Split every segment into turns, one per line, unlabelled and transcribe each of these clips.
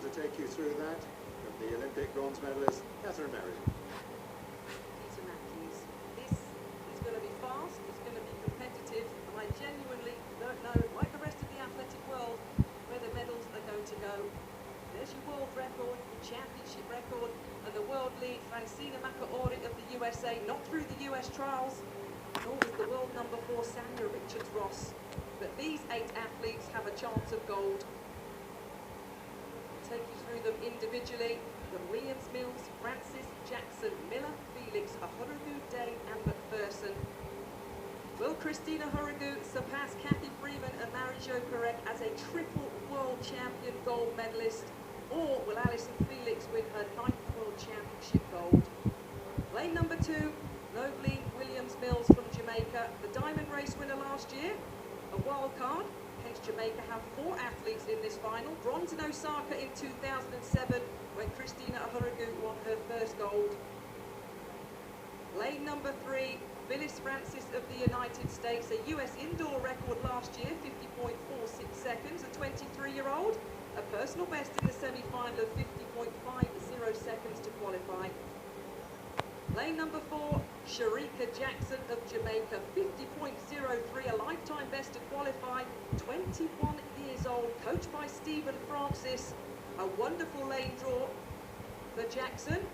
to take you through that from the Olympic bronze medalist, Catherine Merritt.
This is going to be fast, it's going to be competitive, and I genuinely don't know, like the rest of the athletic world, where the medals are going to go. There's your world record, your championship record, and the world lead, Francina Macaori of the USA, not through the US trials, nor was the world number 4, Sanya Richards-Ross. But these 8 athletes have a chance of gold. I'll take you through them individually. The Williams, Mills, Francis, Jackson, Miller, Felix, Ahuragu, Day and McPherson. Will Christina Ahuragu surpass Kathy Freeman and Marie-Jo Perret as a triple world champion gold medalist? Or will Alison Felix win her 9th world championship gold? Lane number 2, Nobley Williams Mills from Jamaica, the diamond race winner last year. A wild card, hence Jamaica have 4 athletes in this final. Bronze in Osaka in 2007 when Christina Ahuragu won her first gold. Lane number 3, Phyllis Francis of the United States, a US indoor record last year, 50.46 seconds, a 23-year-old. A personal best in the semi-final of 50.50 seconds to qualify. Lane number 4, Sharika Jackson of Jamaica, 50.03, a lifetime best to qualify, 21 years old, coached by Stephen Francis. A wonderful lane draw for Jackson,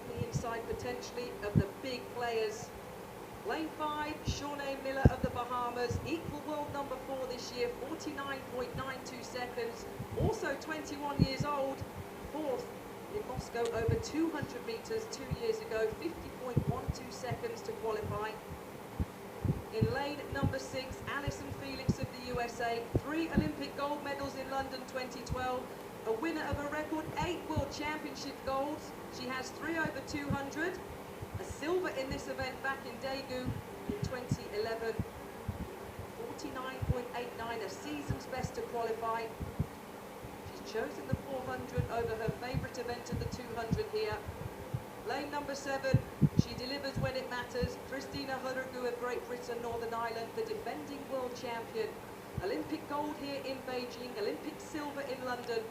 the inside potentially of the big players. Lane 5, Shawnee Miller of the Bahamas, equal world number 4 this year, 49.92 seconds, also 21 years old, 4th in Moscow over 200 metres 2 years ago, 50.12 seconds to qualify. In lane number 6, Alison Felix of the USA, 3 Olympic gold medals in London 2012, a winner of a record 8 World Championship golds. She has 3 over 200, a silver in this event back in Daegu in 2011, 49.89, a season's best to qualify. Chosen the 400 over her favourite event of the 200 here. Lane number 7, she delivers when it matters. Christina Ahuragu of Great Britain, Northern Ireland, the defending world champion. Olympic gold here in Beijing, Olympic silver in London,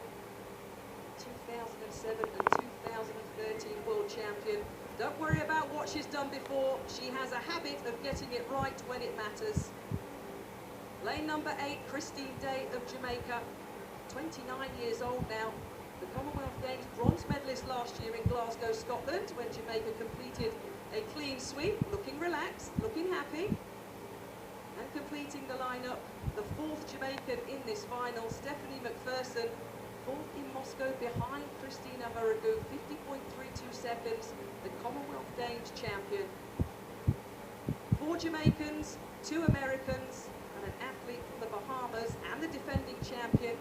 2007 and 2013 world champion. Don't worry about what she's done before. She has a habit of getting it right when it matters. Lane number 8, Christine Day of Jamaica. 29 years old now, the Commonwealth Games bronze medalist last year in Glasgow, Scotland, when Jamaica completed a clean sweep, looking relaxed, looking happy, and completing the lineup. The 4th Jamaican in this final, Stephanie McPherson, 4th in Moscow behind Christina Ahuragu, 50.32 seconds, the Commonwealth Games champion. 4 Jamaicans, 2 Americans, and an athlete from the Bahamas, and the defending champion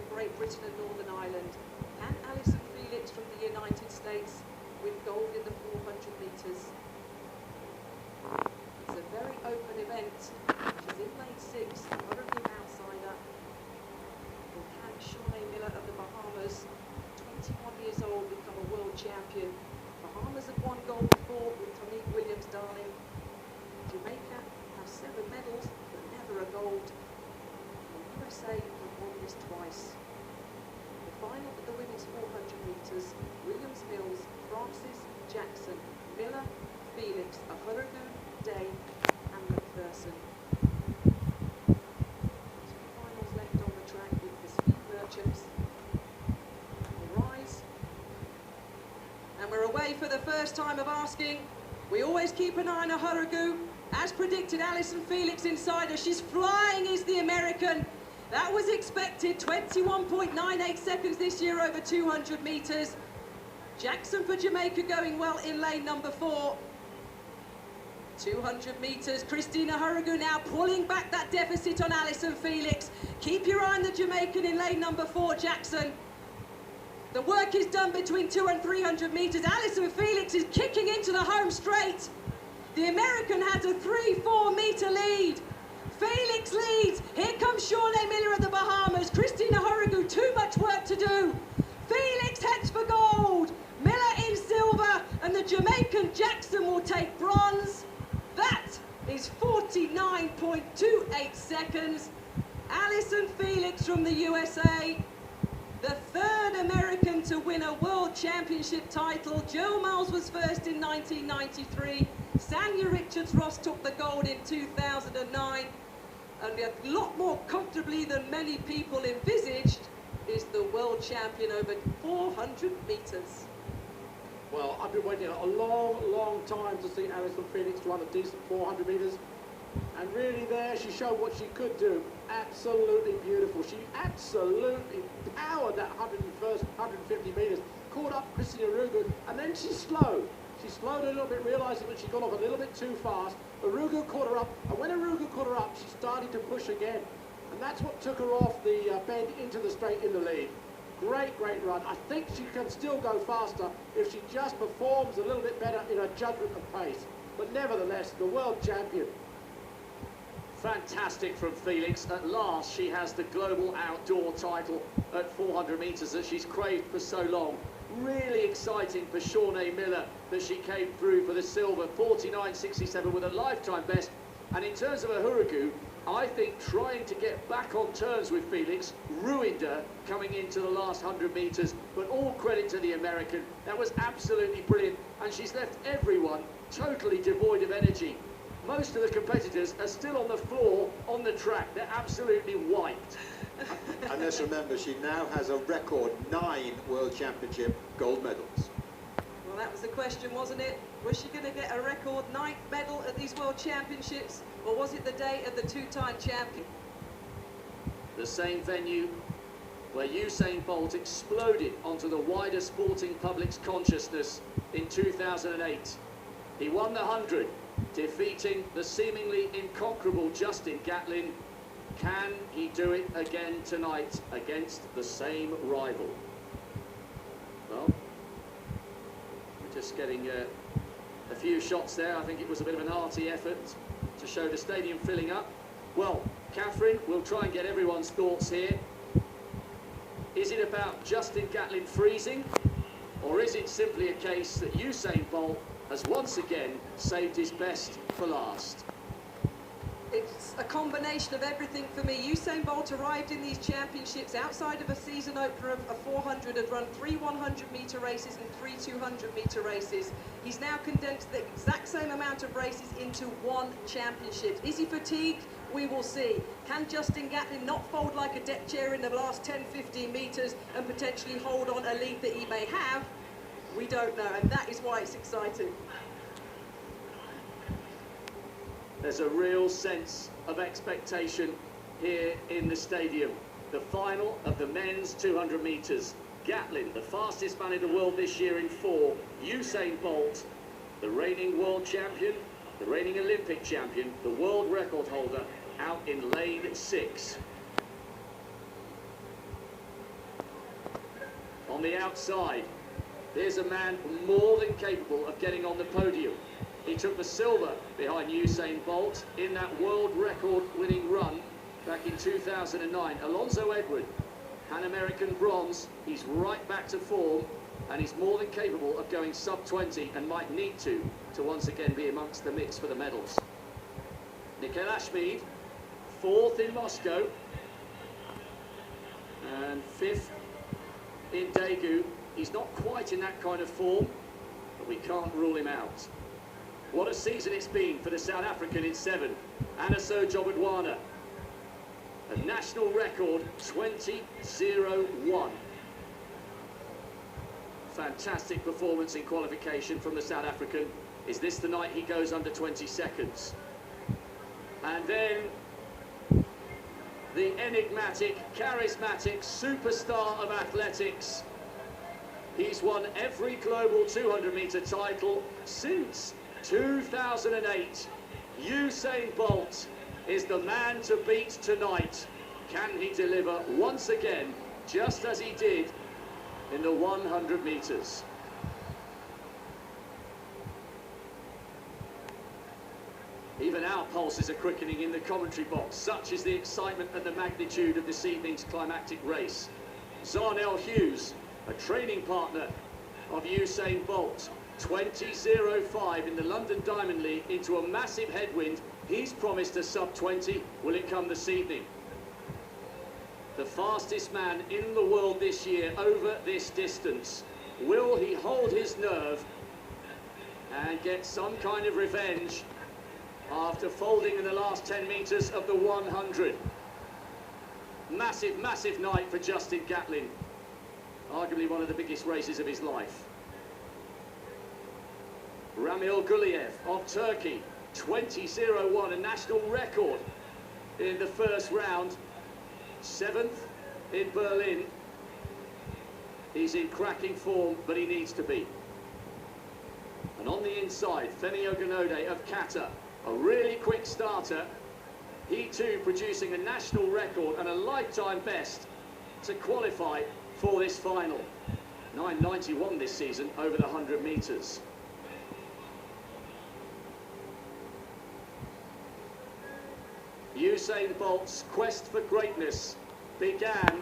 Great Britain and Northern Ireland, and Alison Felix from the United States with gold in the 400 metres. It's a very open event. She's in lane 6, Ahuragu outsider. Will can Shawnee Miller of the Bahamas, 21 years old, become a world champion? Bahamas have won gold before with Tonique Williams-Darling. Jamaica have 7 medals, but never a gold. The USA have won this twice. Final at the women's 400 metres, Williams, Mills, Francis, Jackson, Miller, Felix, Ahuragu, Day and McPherson. 2 finals left on the track with the speed merchants. We'll rise. And we're away for the first time of asking. We always keep an eye on Ahuragu. As predicted, Alison Felix inside her. She's flying, is the American. That was expected, 21.98 seconds this year over 200 metres. Jackson for Jamaica going well in lane number 4. 200 metres, Christina Ahuragu now pulling back that deficit on Alison Felix. Keep your eye on the Jamaican in lane number 4, Jackson. The work is done between 200 and 300 metres. Alison Felix is kicking into the home straight. The American has a 3-4 metre lead. Felix leads. Here comes Shawnee Miller of the Bahamas. Christina Ahuragu, too much work to do. Felix heads for gold. Miller in silver, and the Jamaican Jackson will take bronze. That is 49.28 seconds. Alison Felix from the USA, the 3rd American to win a World Championship title. Joe Miles was first in 1993. Sanya Richards-Ross took the gold in 2009. And a lot more comfortably than many people envisaged is the world champion over 400 metres.
Well, I've been waiting a long time to see Alison Felix run a decent 400 metres. And really there, she showed what she could do. Absolutely beautiful. She absolutely powered that 150 metres. Caught up Christina Urugu, and then she slowed. She slowed a little bit, realising that she got off a little bit too fast. Urugu caught her up, and when Urugu caught her up, she started to push again. And that's what took her off the bend into the straight in the lead. Great run. I think she can still go faster if she just performs a little bit better in her judgment of pace. But nevertheless, the world champion.
Fantastic from Felix. At last, she has the global outdoor title at 400 metres that she's craved for so long. Really exciting for Shawnee Miller that she came through for the silver, 49.67 with a lifetime best. And in terms of Urugu, I think trying to get back on terms with Felix ruined her coming into the last 100 metres. But all credit to the American. That was absolutely brilliant. And she's left everyone totally devoid of energy. Most of the competitors are still on the floor, on the track. They're absolutely wiped.
And let's remember, she now has a record 9 World Championship gold medals.
Well, that was the question, wasn't it? Was she going to get a record 9th medal at these World Championships, or was it the day of the two-time champion?
The same venue where Usain Bolt exploded onto the wider sporting public's consciousness in 2008. He won the 100, defeating the seemingly inconquerable Justin Gatlin. Can he do it again tonight against the same rival? Well, we're just getting a few shots there. I think it was a bit of an arty effort to show the stadium filling up. Well, Catherine, we'll try and get everyone's thoughts here. Is it about Justin Gatlin freezing, or is it simply a case that Usain Bolt has once again saved his best for last?
It's a combination of everything for me. Usain Bolt arrived in these championships outside of a season opener of 400, had run 3 100-metre races and 3 200-metre races. He's now condensed the exact same amount of races into one championship. Is he fatigued? We will see. Can Justin Gatlin not fold like a deck chair in the last 10-15 metres and potentially hold on a lead that he may have? We don't know, and that is why it's exciting.
There's a real sense of expectation here in the stadium. The final of the men's 200 metres. Gatlin, the fastest man in the world this year in 4. Usain Bolt, the reigning world champion, the reigning Olympic champion, the world record holder, out in lane 6. On the outside, there's a man more than capable of getting on the podium. He took the silver behind Usain Bolt in that world record winning run back in 2009. Alonzo Edward, Pan American bronze. He's right back to form, and he's more than capable of going sub-20 and might need to once again be amongst the mix for the medals. Nikhil Ashmead, 4th in Moscow and 5th in Daegu. He's not quite in that kind of form, but we can't rule him out. What a season it's been for the South African in 7. Anaso Jobodwana, a national record 20.01. Fantastic performance in qualification from the South African. Is this the night he goes under 20 seconds? And then the enigmatic, charismatic superstar of athletics. He's won every global 200-metre title since 2008. Usain Bolt is the man to beat tonight. Can he deliver once again, just as he did in the 100 metres? Even our pulses are quickening in the commentary box. Such is the excitement and the magnitude of this evening's climactic race. Zarnell Hughes, a training partner of Usain Bolt, 20.05 in the London Diamond League into a massive headwind. He's promised a sub-20. Will it come this evening? the fastest man in the world this year over this distance. Will he hold his nerve and get some kind of revenge after folding in the last 10 metres of the 100? Massive, massive night for Justin Gatlin. Arguably one of the biggest races of his life. Ramil Guliev of Turkey, 20.01, a national record in the first round. 7th in Berlin. He's in cracking form, but he needs to be. And on the inside, Femi Ogunode of Qatar, a really quick starter. He too producing a national record and a lifetime best to qualify for this final. 9.91 this season over the 100 metres. Usain Bolt's quest for greatness began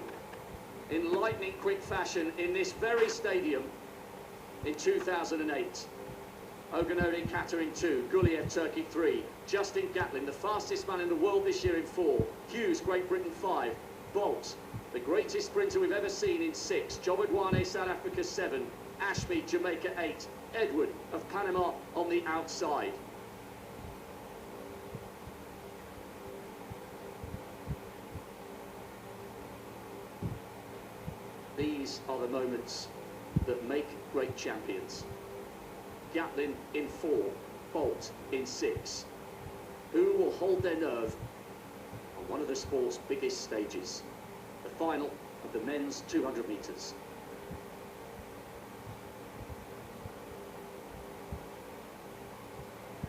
in lightning quick fashion in this very stadium in 2008. Ogunode Qatar in 2, Guliev Turkey 3, Justin Gatlin, the fastest man in the world this year in 4, Hughes Great Britain 5, Bolt, the greatest sprinter we've ever seen in 6, Jobodwane South Africa 7, Ashby Jamaica 8, Edward of Panama on the outside. These are the moments that make great champions. Gatlin in 4, Bolt in 6. Who will hold their nerve on one of the sport's biggest stages? The final of the men's 200 metres.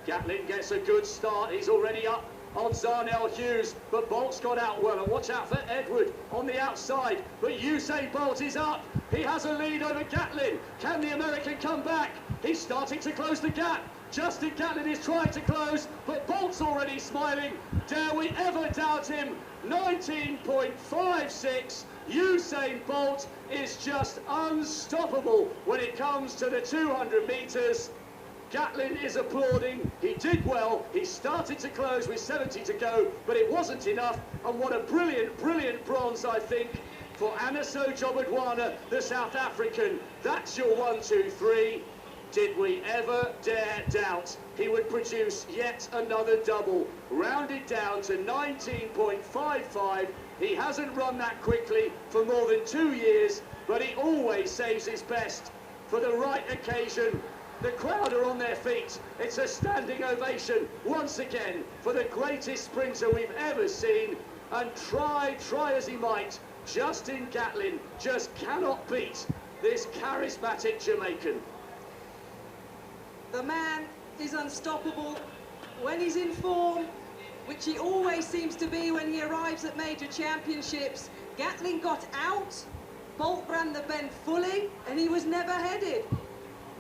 Gatlin gets a good start, he's already up on Zarnell Hughes, but Bolt's got out well, and watch out for Edward on the outside, but Usain Bolt is up, he has a lead over Gatlin. Can the American come back? He's starting to close the gap. Justin Gatlin is trying to close, but Bolt's already smiling. Dare we ever doubt him? 19.56. Usain Bolt is just unstoppable when it comes to the 200 metres. Gatlin is applauding. He did well. He started to close with 70 to go, but it wasn't enough. And what a brilliant, brilliant bronze, I think, for Anaso Jobodwane, the South African. That's your 1, 2, 3. Did we ever dare doubt he would produce yet another double? Rounded down to 19.55. He hasn't run that quickly for more than 2 years, but he always saves his best for the right occasion. The crowd are on their feet. It's a standing ovation once again for the greatest sprinter we've ever seen. And try as he might, Justin Gatlin just cannot beat this charismatic Jamaican.
The man is unstoppable when he's in form, which he always seems to be when he arrives at major championships. Gatlin got out, Bolt ran the bend fully, and he was never headed.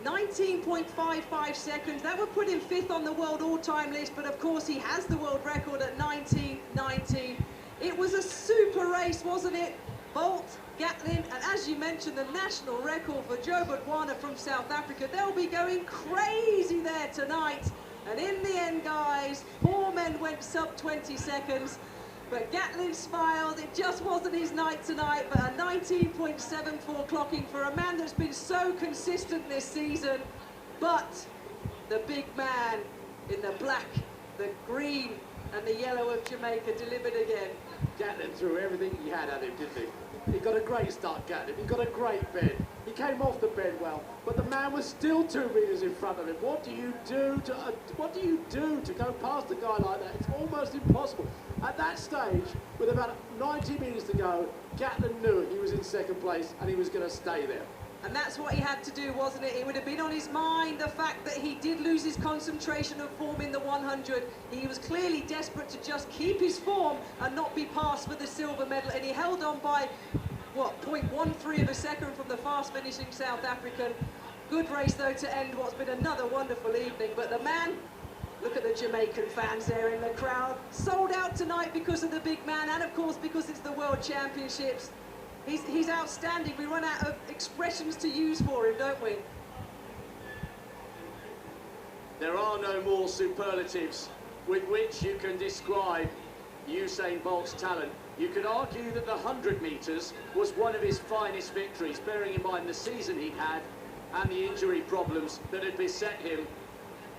19.55 seconds, that would put him 5th on the world all-time list, but of course he has the world record at 19.19. It was a super race, wasn't it? Bolt, Gatlin, and as you mentioned, the national record for Jobodwane from South Africa. They'll be going crazy there tonight. And in the end, guys, 4 men went sub 20 seconds. But Gatlin smiled. It just wasn't his night tonight, but a 19.74 clocking for a man that's been so consistent this season. But the big man in the black, the green, and the yellow of Jamaica delivered again.
Gatlin threw everything he had at him, didn't he? He got a great start, Gatlin. He got a great bend. He came off the bend well, but the man was still 2 meters in front of him. What do you do to go past a guy like that? It's almost impossible. At that stage, with about 90 meters to go, Gatlin knew he was in 2nd place and he was going to stay there.
And that's what he had to do, wasn't it? It would have been on his mind, the fact that he did lose his concentration of form in the 100. He was clearly desperate to just keep his form and not be passed for the silver medal. And he held on by, what, 0.13 of a second from the fast finishing South African. Good race, though, to end what's been another wonderful evening. But the man, look at the Jamaican fans there in the crowd. Sold out tonight because of the big man and, of course, because it's the World Championships. He's outstanding. We run out of expressions to use for him, don't we?
There are no more superlatives with which you can describe Usain Bolt's talent. You could argue that the 100 metres was one of his finest victories, bearing in mind the season he'd had and the injury problems that had beset him.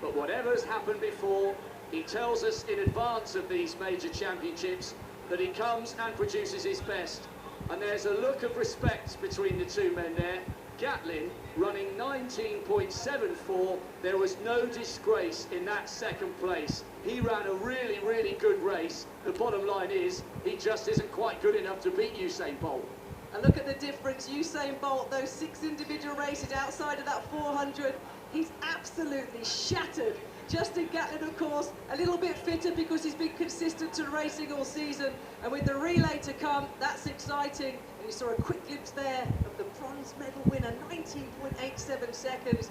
But whatever's happened before, he tells us in advance of these major championships that he comes and produces his best. And there's a look of respect between the two men there. Gatlin running 19.74. There was no disgrace in that second place. He ran a really, really good race. The bottom line is, he just isn't quite good enough to beat Usain Bolt.
And look at the difference. Usain Bolt, those 6 individual races outside of that 400, he's absolutely shattered. Justin Gatlin, of course, a little bit fitter because he's been consistent to racing all season. And with the relay to come, that's exciting. And you saw a quick glimpse there of the bronze medal winner, 19.87 seconds.